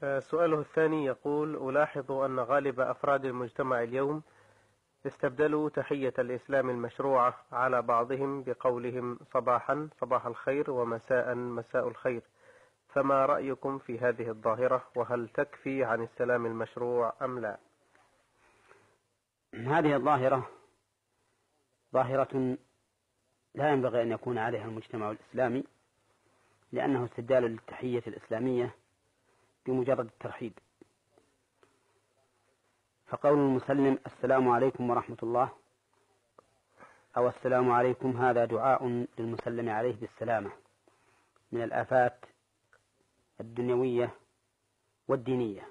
سؤاله الثاني يقول: ألاحظ أن غالب أفراد المجتمع اليوم استبدلوا تحية الإسلام المشروعة على بعضهم بقولهم صباحا صباح الخير ومساء مساء الخير، فما رأيكم في هذه الظاهرة، وهل تكفي عن السلام المشروع أم لا؟ هذه الظاهرة ظاهرة لا ينبغي أن يكون عليها المجتمع الإسلامي، لأنه استبدال للتحية الإسلامية بمجرد الترحيب. فقول المسلم السلام عليكم ورحمة الله أو السلام عليكم هذا دعاء للمسلم عليه بالسلامة من الآفات الدنيوية والدينية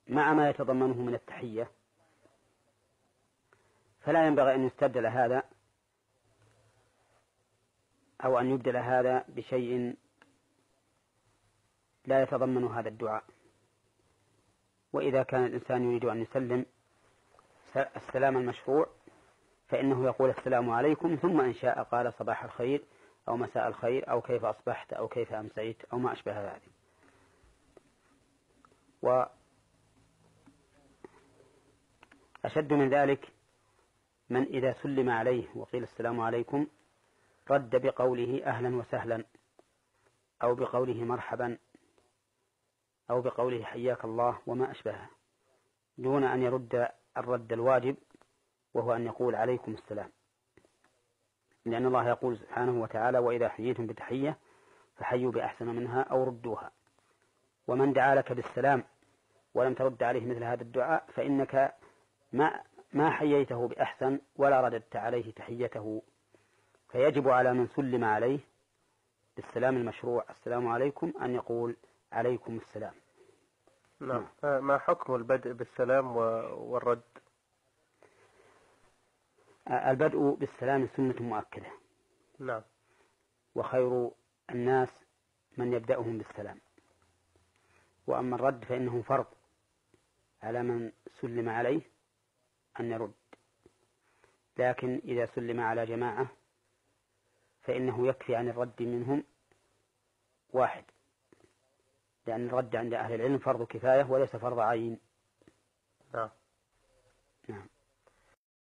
مع ما يتضمنه من التحية، فلا ينبغي أن يستبدل هذا أو أن يبدل هذا بشيء لا يتضمن هذا الدعاء. وإذا كان الإنسان يريد أن يسلم السلام المشروع فإنه يقول السلام عليكم، ثم إن شاء قال صباح الخير أو مساء الخير أو كيف أصبحت أو كيف أمسيت أو ما أشبه ذلك. وأشد من ذلك من إذا سلم عليه وقيل السلام عليكم رد بقوله أهلا وسهلا أو بقوله مرحبا أو بقوله حياك الله وما أشبهه، دون أن يرد الرد الواجب وهو أن يقول عليكم السلام، لأن الله يقول سبحانه وتعالى وإذا حييتم بتحية فحيوا بأحسن منها أو ردوها. ومن دعا لك بالسلام ولم ترد عليه مثل هذا الدعاء فإنك ما حييته بأحسن ولا رددت عليه تحيته. فيجب على من سلم عليه بالسلام المشروع السلام عليكم أن يقول عليكم السلام. نعم. ما حكم البدء بالسلام والرد؟ البدء بالسلام سنة مؤكدة. نعم. وخير الناس من يبدأهم بالسلام، وأما الرد فإنه فرض على من سلم عليه أن يرد، لكن إذا سلم على جماعة فإنه يكفي عن الرد منهم واحد، لأن الرد عند أهل العلم فرض كفاية وليس فرض عين. نعم. نعم.